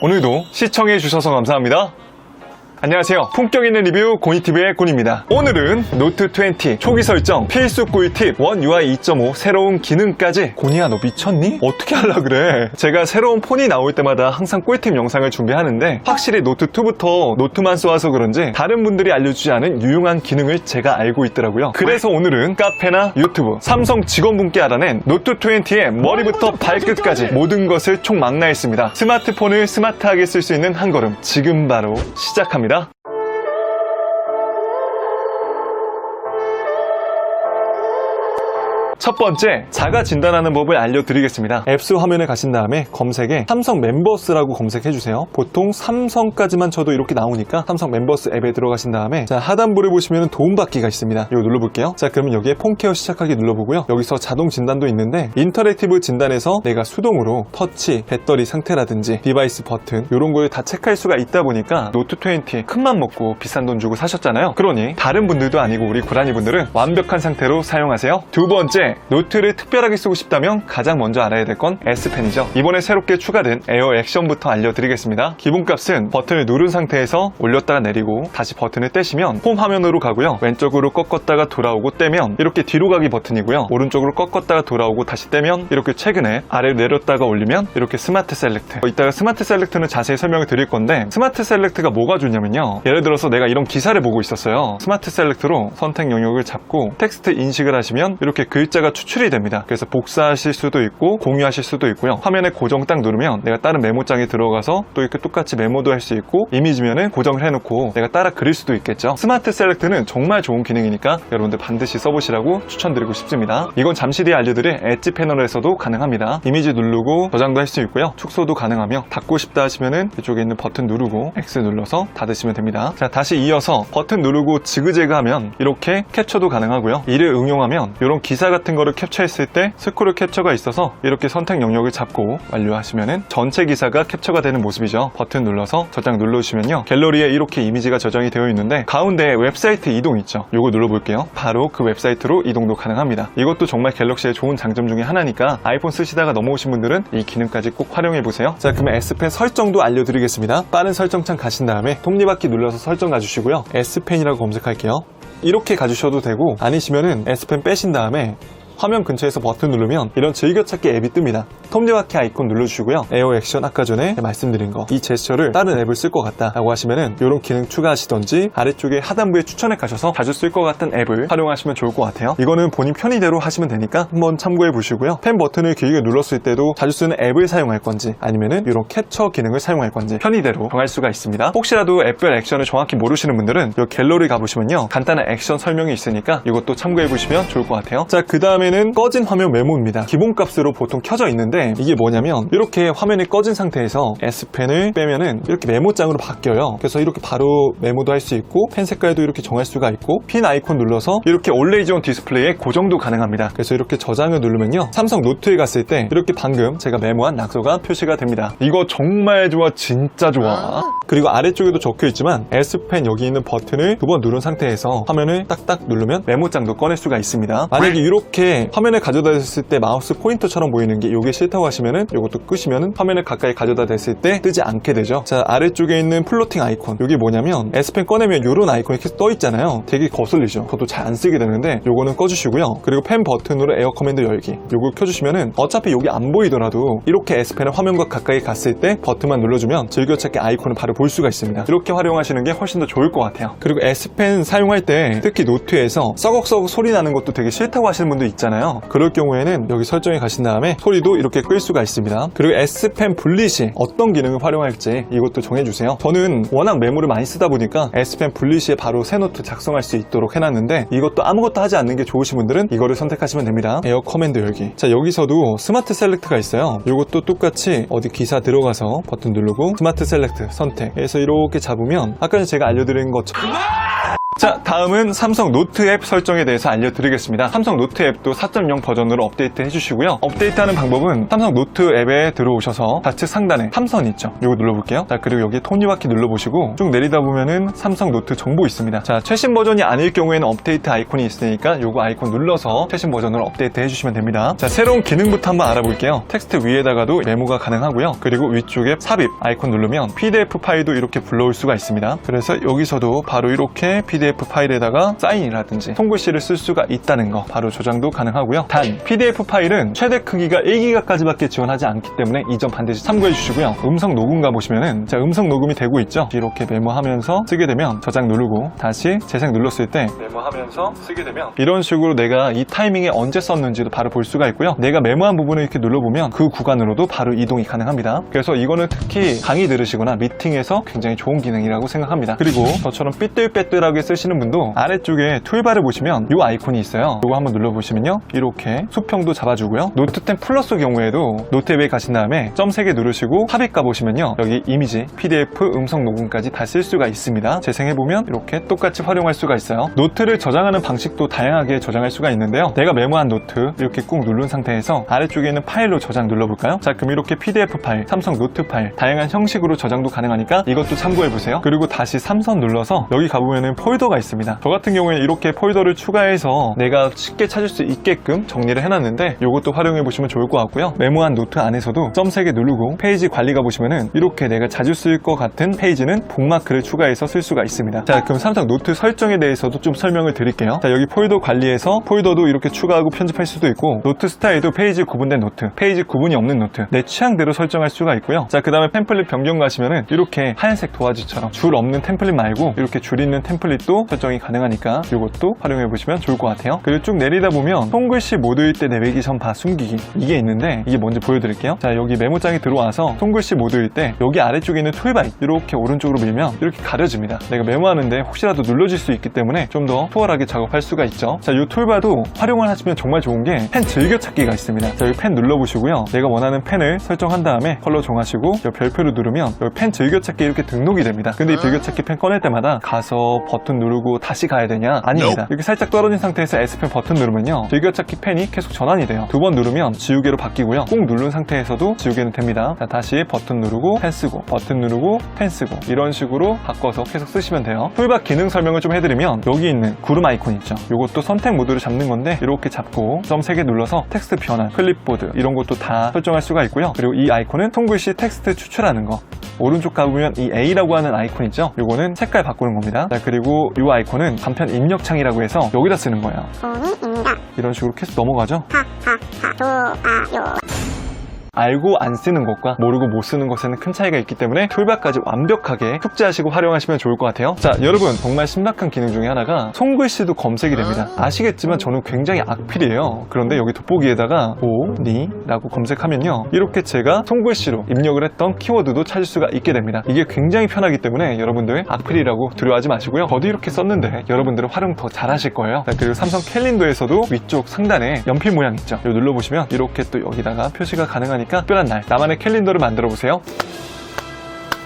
오늘도 시청해주셔서 감사합니다. 안녕하세요. 품격 있는 리뷰 고니티브의 곤입니다. 오늘은 노트 20 초기 설정 필수 꿀팁 원 UI 2.5 새로운 기능까지. 곤이야 너 미쳤니? 어떻게 하려 그래? 제가 새로운 폰이 나올 때마다 항상 꿀팁 영상을 준비하는데 확실히 노트 2부터 노트만 쏘아서 그런지 다른 분들이 알려주지 않은 유용한 기능을 제가 알고 있더라고요. 그래서 오늘은 카페나 유튜브, 삼성 직원분께 알아낸 노트 20의 머리부터 발끝까지 모든 것을 총망라했습니다. 스마트폰을 스마트하게 쓸 수 있는 한 걸음 지금 바로 시작합니다. 첫 번째, 자가 진단하는 법을 알려드리겠습니다. 앱스 화면에 가신 다음에 검색에 삼성 멤버스라고 검색해주세요. 보통 삼성까지만 쳐도 이렇게 나오니까 삼성 멤버스 앱에 들어가신 다음에 자 하단부를 보시면 도움받기가 있습니다. 이거 눌러볼게요. 자 그러면 여기에 폰케어 시작하기 눌러보고요. 여기서 자동 진단도 있는데 인터랙티브 진단에서 내가 수동으로 터치, 배터리 상태라든지 디바이스 버튼 이런 걸 다 체크할 수가 있다 보니까 노트 20 큰맘 먹고 비싼 돈 주고 사셨잖아요. 그러니 다른 분들도 아니고 우리 고라니 분들은 완벽한 상태로 사용하세요. 두 번째, 노트를 특별하게 쓰고 싶다면 가장 먼저 알아야 될 건 S펜이죠. 이번에 새롭게 추가된 에어 액션부터 알려드리겠습니다. 기본값은 버튼을 누른 상태에서 올렸다가 내리고 다시 버튼을 떼시면 홈 화면으로 가고요. 왼쪽으로 꺾었다가 돌아오고 떼면 이렇게 뒤로 가기 버튼이고요. 오른쪽으로 꺾었다가 돌아오고 다시 떼면 이렇게 최근에 아래로 내렸다가 올리면 이렇게 스마트 셀렉트. 이따가 스마트 셀렉트는 자세히 설명을 드릴 건데 스마트 셀렉트가 뭐가 좋냐면요. 예를 들어서 내가 이런 기사를 보고 있었어요. 스마트 셀렉트로 선택 영역을 잡고 텍스트 인식을 하시면 이렇게 글자가 추출이 됩니다. 그래서 복사하실 수도 있고 공유하실 수도 있고요. 화면에 고정 딱 누르면 내가 다른 메모장에 들어가서 또 이렇게 똑같이 메모도 할 수 있고 이미지면은 고정을 해놓고 내가 따라 그릴 수도 있겠죠. 스마트 셀렉트는 정말 좋은 기능이니까 여러분들 반드시 써보시라고 추천드리고 싶습니다. 이건 잠시 뒤에 알려드릴 엣지 패널에서도 가능합니다. 이미지 누르고 저장도 할 수 있고요. 축소도 가능하며 닫고 싶다 하시면은 이쪽에 있는 버튼 누르고 X 눌러서 닫으시면 됩니다. 자 다시 이어서 버튼 누르고 지그재그 하면 이렇게 캡처도 가능하고요. 이를 응용하면 이런 기사 같은 거를 캡처했을 때 스크롤 캡처가 있어서 이렇게 선택 영역을 잡고 완료하시면은 전체 기사가 캡처가 되는 모습이죠. 버튼 눌러서 저장 눌러주시면요. 갤러리에 이렇게 이미지가 저장이 되어 있는데 가운데 웹사이트 이동 있죠. 요거 눌러볼게요. 바로 그 웹사이트로 이동도 가능합니다. 이것도 정말 갤럭시의 좋은 장점 중에 하나니까 아이폰 쓰시다가 넘어오신 분들은 이 기능까지 꼭 활용해보세요. 자 그러면 S펜 설정도 알려드리겠습니다. 빠른 설정창 가신 다음에 톱니바퀴 눌러서 설정 가주시고요. S펜이라고 검색할게요. 이렇게 가주셔도 되고 아니시면은 S펜 빼신 다음에 화면 근처에서 버튼 누르면 이런 즐겨찾기 앱이 뜹니다. 톱니바퀴 아이콘 눌러주시고요. 에어 액션 아까 전에 말씀드린 거 이 제스처를 다른 앱을 쓸 것 같다 라고 하시면은 이런 기능 추가하시던지 아래쪽에 하단부에 추천에 가셔서 자주 쓸 것 같은 앱을 활용하시면 좋을 것 같아요. 이거는 본인 편의대로 하시면 되니까 한번 참고해 보시고요. 펜 버튼을 길게 눌렀을 때도 자주 쓰는 앱을 사용할 건지 아니면은 이런 캡처 기능을 사용할 건지 편의대로 정할 수가 있습니다. 혹시라도 앱별 액션을 정확히 모르시는 분들은 이 갤러리 가보시면요. 간단한 액션 설명이 있으니까 이것도 참고해 보시면 좋을 것 같아요. 자 그 다음에 는 꺼진 화면 메모입니다. 기본값으로 보통 켜져 있는데 이게 뭐냐면 이렇게 화면이 꺼진 상태에서 S펜을 빼면은 이렇게 메모장으로 바뀌어요. 그래서 이렇게 바로 메모도 할 수 있고 펜 색깔도 이렇게 정할 수가 있고 핀 아이콘 눌러서 이렇게 올레이즈 온 디스플레이에 고정도 가능합니다. 그래서 이렇게 저장을 누르면요. 삼성 노트에 갔을 때 이렇게 방금 제가 메모한 낙서가 표시가 됩니다. 이거 정말 좋아. 진짜 좋아. 그리고 아래쪽에도 적혀 있지만 S펜 여기 있는 버튼을 두 번 누른 상태에서 화면을 딱딱 누르면 메모장도 꺼낼 수가 있습니다. 만약에 이렇게 화면에 가져다 댔을 때 마우스 포인터처럼 보이는 게 이게 싫다고 하시면은 이것도 끄시면은 화면을 가까이 가져다 댔을 때 뜨지 않게 되죠. 자 아래쪽에 있는 플로팅 아이콘 이게 뭐냐면 S펜 꺼내면 이런 아이콘이 계속 떠 있잖아요. 되게 거슬리죠. 저도 잘 안 쓰게 되는데 요거는 꺼주시고요. 그리고 펜 버튼으로 에어 커맨드 열기 요걸 켜주시면은 어차피 여기 안 보이더라도 이렇게 S펜을 화면과 가까이 갔을 때 버튼만 눌러주면 즐겨찾기 아이콘을 바로 볼 수가 있습니다. 이렇게 활용하시는 게 훨씬 더 좋을 것 같아요. 그리고 S펜 사용할 때 특히 노트에서 썩썩 소리 나는 것도 되게 싫다고 하시는 분도 있잖아요. 그럴 경우에는 여기 설정에 가신 다음에 소리도 이렇게 끌 수가 있습니다. 그리고 S펜 분리 시 어떤 기능을 활용할지 이것도 정해주세요. 저는 워낙 메모를 많이 쓰다 보니까 S펜 분리 시에 바로 새 노트 작성할 수 있도록 해놨는데 이것도 아무것도 하지 않는 게 좋으신 분들은 이거를 선택하시면 됩니다. 에어 커맨드 열기. 자 여기서도 스마트 셀렉트가 있어요. 이것도 똑같이 어디 기사 들어가서 버튼 누르고 스마트 셀렉트 선택 해서 이렇게 잡으면 아까 전에 제가 알려드린 것처럼 자, 다음은 삼성 노트 앱 설정에 대해서 알려드리겠습니다. 삼성 노트 앱도 4.0 버전으로 업데이트 해주시고요. 업데이트하는 방법은 삼성 노트 앱에 들어오셔서 좌측 상단에 삼선 있죠? 이거 눌러볼게요. 자, 그리고 여기 톱니바퀴 눌러보시고 쭉 내리다 보면은 삼성 노트 정보 있습니다. 자, 최신 버전이 아닐 경우에는 업데이트 아이콘이 있으니까 요거 아이콘 눌러서 최신 버전으로 업데이트 해주시면 됩니다. 자, 새로운 기능부터 한번 알아볼게요. 텍스트 위에다가도 메모가 가능하고요. 그리고 위쪽에 삽입 아이콘 누르면 PDF 파일도 이렇게 불러올 수가 있습니다. 그래서 여기서도 바로 이렇게 PDF 파일에다가 사인이라든지 손글씨를 쓸 수가 있다는 거, 바로 저장도 가능하고요. 단 PDF 파일은 최대 크기가 1기가까지밖에 지원하지 않기 때문에 이 점 반드시 참고해 주시고요. 음성 녹음 가보시면은 자, 음성 녹음이 되고 있죠. 이렇게 메모하면서 쓰게 되면 저장 누르고 다시 재생 눌렀을 때 메모하면서 쓰게 되면 이런 식으로 내가 이 타이밍에 언제 썼는지도 바로 볼 수가 있고요. 내가 메모한 부분을 이렇게 눌러보면 그 구간으로도 바로 이동이 가능합니다. 그래서 이거는 특히 강의 들으시거나 미팅에서 굉장히 좋은 기능이라고 생각합니다. 그리고 저처럼 삐뚤빼뚤하게 쓰시는 분도 아래쪽에 툴바를 보시면 이 아이콘이 있어요. 이거 한번 눌러보시면요, 이렇게 수평도 잡아주고요. 노트 10 플러스 경우에도 노트 앱에 가신 다음에 점 3개 누르시고 삽입 가보시면요, 여기 이미지, PDF, 음성 녹음까지 다 쓸 수가 있습니다. 재생해보면 이렇게 똑같이 활용할 수가 있어요. 노트를 저장하는 방식도 다양하게 저장할 수가 있는데요, 내가 메모한 노트 이렇게 꾹 누른 상태에서 아래쪽에 있는 파일로 저장 눌러볼까요? 자, 그럼 이렇게 PDF 파일, 삼성 노트 파일 다양한 형식으로 저장도 가능하니까 이것도 참고해보세요. 그리고 다시 삼선 눌러서 여기 가보면은 폴더가 있습니다. 저 같은 경우에는 이렇게 폴더를 추가해서 내가 쉽게 찾을 수 있게끔 정리를 해놨는데 이것도 활용해보시면 좋을 것 같고요. 메모한 노트 안에서도 점 3개 누르고 페이지 관리 가보시면은 이렇게 내가 자주 쓸 것 같은 페이지는 북마크를 추가해서 쓸 수가 있습니다. 자, 그럼 삼성 노트 설정에 대해서도 좀 설명을 드릴게요. 자, 여기 폴더 관리에서 폴더도 이렇게 추가하고 편집할 수도 있고, 노트 스타일도 페이지 구분된 노트, 페이지 구분이 없는 노트, 내 취향대로 설정할 수가 있고요. 자, 그 다음에 템플릿 변경 가시면은 이렇게 하얀색 도화지처럼 줄 없는 템플릿 말고 이렇게 줄 있는 템플릿도 설정이 가능하니까 이것도 활용해 보시면 좋을 것 같아요. 그리고 쭉 내리다 보면 손글씨 모드일 때 내비게이션 바 숨기기, 이게 있는데 이게 뭔지 보여드릴게요. 자, 여기 메모장에 들어와서 손글씨 모드일 때 여기 아래쪽에 있는 툴바 이렇게 오른쪽으로 밀면 이렇게 가려집니다. 내가 메모하는데 혹시라도 눌러질 수 있기 때문에 좀 더 수월하게 작업할 수가 있죠. 자, 이 툴바도 활용을 하시면 정말 좋은 게 펜 즐겨찾기가 있습니다. 자, 여기 펜 눌러보시고요. 내가 원하는 펜을 설정한 다음에 컬러 정하시고 여기 별표를 누르면 여기 펜 즐겨찾기 이렇게 등록이 됩니다. 근데 이 즐겨찾기 펜 꺼낼 때마다 가서 버튼 누르고 다시 가야 되냐? 아닙니다. 이렇게 살짝 떨어진 상태에서 S펜 버튼 누르면요, 즐겨찾기 펜이 계속 전환이 돼요. 두 번 누르면 지우개로 바뀌고요. 꾹 누른 상태에서도 지우개는 됩니다. 자, 다시 버튼 누르고 펜 쓰고, 버튼 누르고 펜 쓰고, 이런 식으로 바꿔서 계속 쓰시면 돼요. 툴바 기능 설명을 좀 해드리면 여기 있는 구름 아이콘 있죠? 이것도 선택 모드를 잡는 건데 이렇게 잡고 점 3개 눌러서 텍스트 변환, 클립보드 이런 것도 다 설정할 수가 있고요. 그리고 이 아이콘은 손글씨 텍스트 추출하는 거, 오른쪽 가보면 이 A라고 하는 아이콘 있죠? 요거는 색깔 바꾸는 겁니다. 자, 그리고 이 아이콘은 간편 입력창이라고 해서 여기다 쓰는 거예요. 이런 식으로 계속 넘어가죠? 알고 안 쓰는 것과 모르고 못 쓰는 것에는 큰 차이가 있기 때문에 툴바까지 완벽하게 숙지하시고 활용하시면 좋을 것 같아요. 자, 여러분, 정말 신박한 기능 중에 하나가 손글씨도 검색이 됩니다. 아시겠지만 저는 굉장히 악필이에요. 그런데 여기 돋보기에다가 오니 라고 검색하면요, 이렇게 제가 손글씨로 입력을 했던 키워드도 찾을 수가 있게 됩니다. 이게 굉장히 편하기 때문에 여러분들 악필이라고 두려워하지 마시고요. 저도 이렇게 썼는데 여러분들은 활용 더 잘하실 거예요. 자, 그리고 삼성 캘린더에서도 위쪽 상단에 연필 모양 있죠? 이거 눌러보시면 이렇게 또 여기다가 표시가 가능하니까 특별한 날 나만의 캘린더를 만들어 보세요.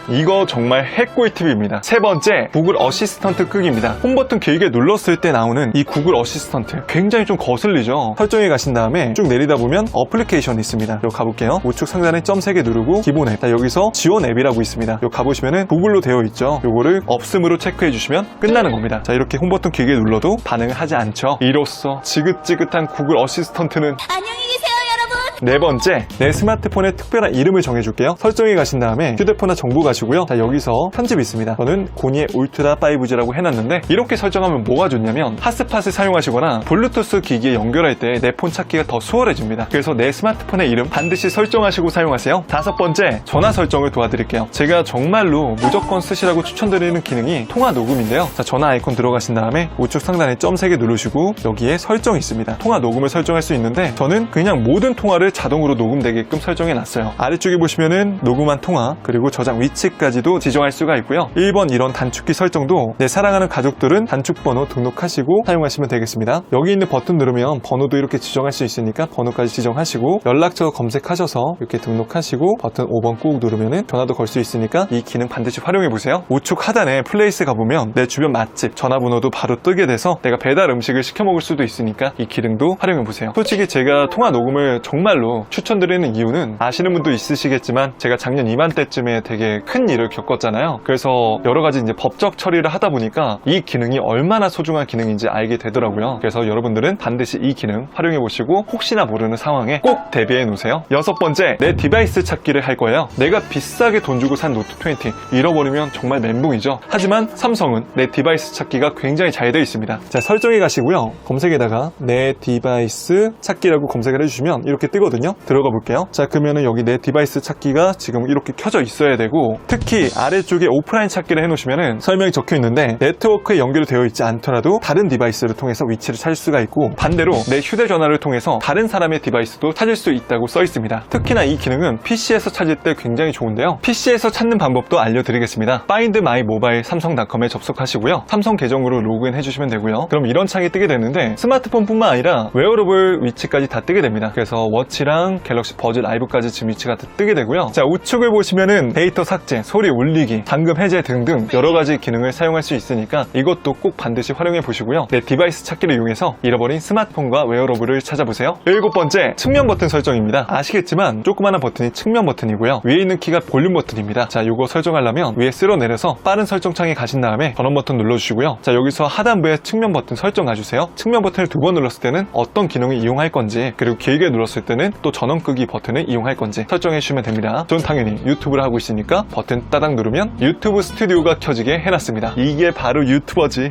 이거 정말 핵꿀팁입니다. 세 번째, 구글 어시스턴트 끄기입니다. 홈 버튼 길게 눌렀을 때 나오는 이 구글 어시스턴트 굉장히 좀 거슬리죠? 설정에 가신 다음에 쭉 내리다 보면 어플리케이션이 있습니다. 여기 가볼게요. 우측 상단에 점 3개 누르고 기본 앱, 여기서 지원 앱이라고 있습니다. 여기 가보시면은 구글로 되어 있죠? 요거를 없음으로 체크해 주시면 끝나는 겁니다. 자, 이렇게 홈 버튼 길게 눌러도 반응을 하지 않죠? 이로써 지긋지긋한 구글 어시스턴트는 안녕히 계세요, 여러분. 네 번째, 내 스마트폰에 특별한 이름을 정해줄게요. 설정에 가신 다음에 휴대폰이나 정보 가시고요. 자, 여기서 편집이 있습니다. 저는 고니의 울트라 5G라고 해놨는데 이렇게 설정하면 뭐가 좋냐면 핫스팟을 사용하시거나 블루투스 기기에 연결할 때 내 폰 찾기가 더 수월해집니다. 그래서 내 스마트폰의 이름 반드시 설정하시고 사용하세요. 다섯 번째, 전화 설정을 도와드릴게요. 제가 정말로 무조건 쓰시라고 추천드리는 기능이 통화 녹음인데요. 자, 전화 아이콘 들어가신 다음에 우측 상단에 점 3개 누르시고 여기에 설정이 있습니다. 통화 녹음을 설정할 수 있는데 저는 그냥 모든 통화를 통화를 자동으로 녹음되게끔 설정해 놨어요. 아래쪽에 보시면은 녹음한 통화 그리고 저장 위치까지도 지정할 수가 있고요. 1번 이런 단축키 설정도 내 사랑하는 가족들은 단축번호 등록하시고 사용하시면 되겠습니다. 여기 있는 버튼 누르면 번호도 이렇게 지정할 수 있으니까 번호까지 지정하시고 연락처 검색하셔서 이렇게 등록하시고 버튼 5번 꾹 누르면은 전화도 걸 수 있으니까 이 기능 반드시 활용해 보세요. 우측 하단에 플레이스 가보면 내 주변 맛집 전화번호도 바로 뜨게 돼서 내가 배달 음식을 시켜 먹을 수도 있으니까 이 기능도 활용해 보세요. 솔직히 제가 통화 녹음을 정말로 추천드리는 이유는 아시는 분도 있으시겠지만 제가 작년 이맘때쯤에 되게 큰 일을 겪었잖아요. 그래서 여러 가지 이제 법적 처리를 하다 보니까 이 기능이 얼마나 소중한 기능인지 알게 되더라고요. 그래서 여러분들은 반드시 이 기능 활용해 보시고 혹시나 모르는 상황에 꼭 대비해 놓으세요. 6번째, 내 디바이스 찾기를 할 거예요. 내가 비싸게 돈 주고 산 노트 20 잃어버리면 정말 멘붕이죠. 하지만 삼성은 내 디바이스 찾기가 굉장히 잘 되어 있습니다. 자, 설정에 가시고요. 검색에다가 내 디바이스 찾기라고 검색을 해주시면 이렇게 뜨거든요. 들어가 볼게요. 자, 그러면은 여기 내 디바이스 찾기가 지금 이렇게 켜져 있어야 되고, 특히 아래쪽에 오프라인 찾기를 해놓으시면은 설명이 적혀 있는데 네트워크에 연결되어 있지 않더라도 다른 디바이스를 통해서 위치를 찾을 수가 있고, 반대로 내 휴대전화를 통해서 다른 사람의 디바이스도 찾을 수 있다고 써 있습니다. 특히나 이 기능은 PC에서 찾을 때 굉장히 좋은데요. PC에서 찾는 방법도 알려드리겠습니다. Find My Mobile 삼성.com에 접속하시고요. 삼성 계정으로 로그인 해주시면 되고요. 그럼 이런 창이 뜨게 되는데 스마트폰뿐만 아니라 웨어러블 위치까지 다 뜨게 됩니다. 그래서 워치랑 갤럭시 버즈 라이브까지 지금 위치가 다 뜨게 되고요. 자, 우측을 보시면은 데이터 삭제, 소리 울리기, 잠금 해제 등등 여러 가지 기능을 사용할 수 있으니까 이것도 꼭 반드시 활용해 보시고요. 내 디바이스 찾기를 이용해서 잃어버린 스마트폰과 웨어러블을 찾아보세요. 7번째, 측면 버튼 설정입니다. 아시겠지만 조그마한 버튼이 측면 버튼이고요. 위에 있는 키가 볼륨 버튼입니다. 자, 이거 설정하려면 위에 쓸어내려서 빠른 설정창에 가신 다음에 전원 버튼 눌러주시고요. 자, 여기서 하단부에 측면 버튼 설정 가주세요. 측면 버튼을 2번 눌렀을 때는 어떤 기능을 이용할 건지, 그리고 길게 눌렀을 때는 또 전원 끄기 버튼을 이용할 건지 설정해 주시면 됩니다. 전 당연히 유튜브를 하고 있으니까 버튼 따당 누르면 유튜브 스튜디오가 켜지게 해놨습니다. 이게 바로 유튜버지.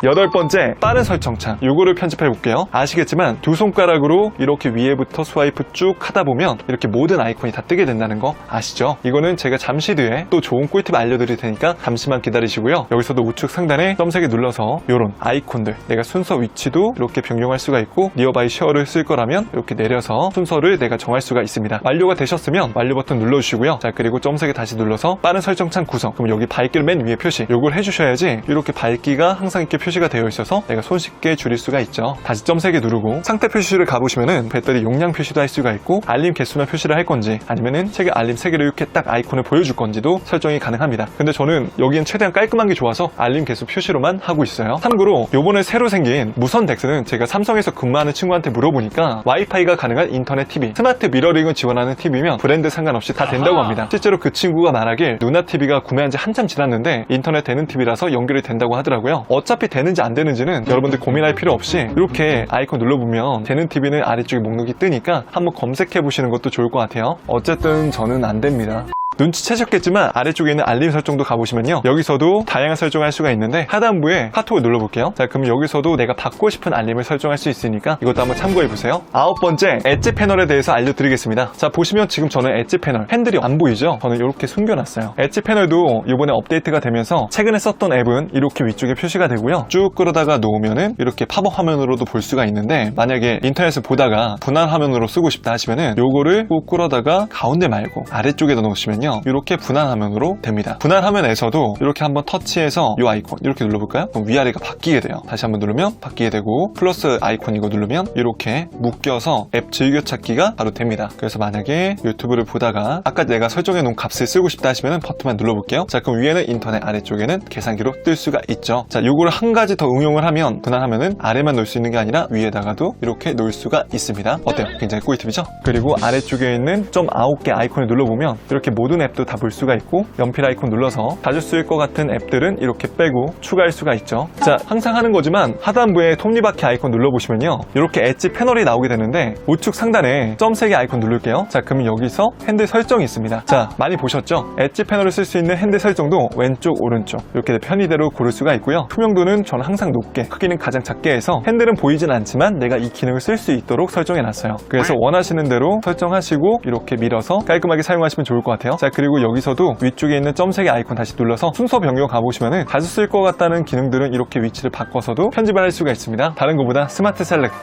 8번째, 빠른 설정창. 요거를 편집해 볼게요. 아시겠지만 두 손가락으로 이렇게 위에부터 스와이프 쭉 하다 보면 이렇게 모든 아이콘이 다 뜨게 된다는 거 아시죠? 이거는 제가 잠시 뒤에 또 좋은 꿀팁 알려드릴 테니까 잠시만 기다리시고요. 여기서도 우측 상단에 점색에 눌러서 요런 아이콘들, 내가 순서 위치도 이렇게 변경할 수가 있고, 니어바이 쉐어를 쓸 거라면 이렇게 내려서 순서를 내가 정할 수가 있습니다. 완료가 되셨으면 완료 버튼 눌러주시고요. 자, 그리고 점색에 다시 눌러서 빠른 설정창 구성. 그럼 여기 밝기를 맨 위에 표시, 요걸 해주셔야지 이렇게 밝기가 항상 이렇게 표시가 되어 있어서 내가 손쉽게 줄일 수가 있죠. 다시 점색에 누르고 상태 표시를 가보시면은 배터리 용량 표시도 할 수가 있고, 알림 개수만 표시를 할 건지 아니면은 책에 알림 3개를 이렇게 딱 아이콘을 보여줄 건지도 설정이 가능합니다. 근데 저는 여기엔 최대한 깔끔한 게 좋아서 알림 개수 표시로만 하고 있어요. 참고로 요번에 새로 생긴 무선 덱스는 제가 삼성에서 근무하는 친구한테 물어보니까 와이파이가 가능한 인터넷 TV, 스마트 미러링을 지원하는 TV면 브랜드 상관없이 다 된다고 합니다. 실제로 그 친구가 말하길 누나 TV가 구매한 지 한참 지났는데 인터넷 되는 TV라서 연결이 된다고 하더라고요. 어차피 되는지 안 되는지는 여러분들 고민할 필요 없이 이렇게 아이콘 눌러보면 되는 TV는 아래쪽에 목록이 뜨니까 한번 검색해 보시는 것도 좋을 것 같아요. 어쨌든 저는 안 됩니다. 눈치채셨겠지만 아래쪽에 있는 알림 설정도 가보시면요, 여기서도 다양한 설정을 할 수가 있는데 하단부에 카톡을 눌러볼게요. 자, 그럼 여기서도 내가 받고 싶은 알림을 설정할 수 있으니까 이것도 한번 참고해보세요. 9번째, 엣지 패널에 대해서 알려드리겠습니다. 자, 보시면 지금 저는 엣지 패널 핸들이 안 보이죠? 저는 이렇게 숨겨놨어요. 엣지 패널도 이번에 업데이트가 되면서 최근에 썼던 앱은 이렇게 위쪽에 표시가 되고요, 쭉 끌어다가 놓으면은 이렇게 팝업 화면으로도 볼 수가 있는데, 만약에 인터넷을 보다가 분할 화면으로 쓰고 싶다 하시면은 요거를 꾹 끌어다가 가운데 말고 아래쪽에다 놓으시면요 이렇게 분할 화면으로 됩니다. 분할 화면에서도 이렇게 한번 터치해서 이 아이콘 이렇게 눌러볼까요? 그럼 위아래가 바뀌게 돼요. 다시 한번 누르면 바뀌게 되고, 플러스 아이콘 이거 누르면 이렇게 묶여서 앱 즐겨찾기가 바로 됩니다. 그래서 만약에 유튜브를 보다가 아까 내가 설정해 놓은 값을 쓰고 싶다 하시면 버튼만 눌러볼게요. 자, 그럼 위에는 인터넷, 아래쪽에는 계산기로 뜰 수가 있죠. 자, 요거를 한 가지 더 응용을 하면 분할 화면은 아래만 놓을 수 있는 게 아니라 위에다가도 이렇게 놓을 수가 있습니다. 어때요? 굉장히 꿀팁이죠? 그리고 아래쪽에 있는 점 9개 아이콘을 눌러보면 이렇게 모든 앱도 다 볼 수가 있고, 연필 아이콘 눌러서 자주 쓰일 것 같은 앱들은 이렇게 빼고 추가할 수가 있죠. 자, 항상 하는 거지만 하단부에 톱니바퀴 아이콘 눌러보시면요 이렇게 엣지 패널이 나오게 되는데, 우측 상단에 점색의 아이콘 누를게요. 자, 그러면 여기서 핸들 설정이 있습니다. 자, 많이 보셨죠? 엣지 패널을 쓸 수 있는 핸들 설정도 왼쪽 오른쪽 이렇게 편의대로 고를 수가 있고요. 투명도는 저는 항상 높게, 크기는 가장 작게 해서 핸들은 보이진 않지만 내가 이 기능을 쓸 수 있도록 설정해 놨어요. 그래서 원하시는 대로 설정하시고 이렇게 밀어서 깔끔하게 사용하시면 좋을 것 같아요. 자, 그리고 여기서도 위쪽에 있는 점색의 아이콘 다시 눌러서 순서 변경 가보시면은 자주 쓸 것 같다는 기능들은 이렇게 위치를 바꿔서도 편집을 할 수가 있습니다. 다른 것보다 스마트 셀렉트.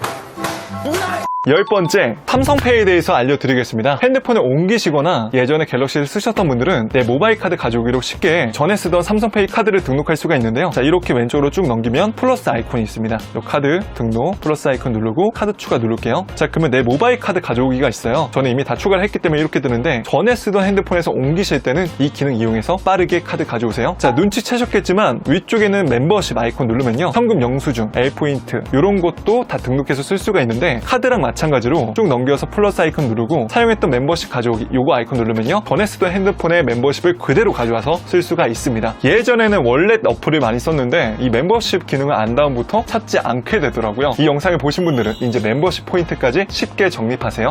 10번째, 삼성페이에 대해서 알려드리겠습니다. 핸드폰을 옮기시거나 예전에 갤럭시를 쓰셨던 분들은 내 모바일 카드 가져오기로 쉽게 전에 쓰던 삼성페이 카드를 등록할 수가 있는데요. 자, 이렇게 왼쪽으로 쭉 넘기면 플러스 아이콘이 있습니다. 이 카드 등록, 플러스 아이콘 누르고 카드 추가 누를게요. 자, 그러면 내 모바일 카드 가져오기가 있어요. 저는 이미 다 추가를 했기 때문에 이렇게 뜨는데 전에 쓰던 핸드폰에서 옮기실 때는 이 기능 이용해서 빠르게 카드 가져오세요. 자, 눈치채셨겠지만 위쪽에는 멤버십 아이콘 누르면요. 현금 영수증, L포인트 이런 것도 다 등록해서 쓸 수가 있는데 카드랑 마찬가지로 쭉 넘겨서 플러스 아이콘 누르고 사용했던 멤버십 가져오기 요거 아이콘 누르면요. 전에 쓰던 핸드폰의 멤버십을 그대로 가져와서 쓸 수가 있습니다. 예전에는 월렛 어플을 많이 썼는데 이 멤버십 기능을 안 다음부터 찾지 않게 되더라고요. 이 영상을 보신 분들은 이제 멤버십 포인트까지 쉽게 적립하세요.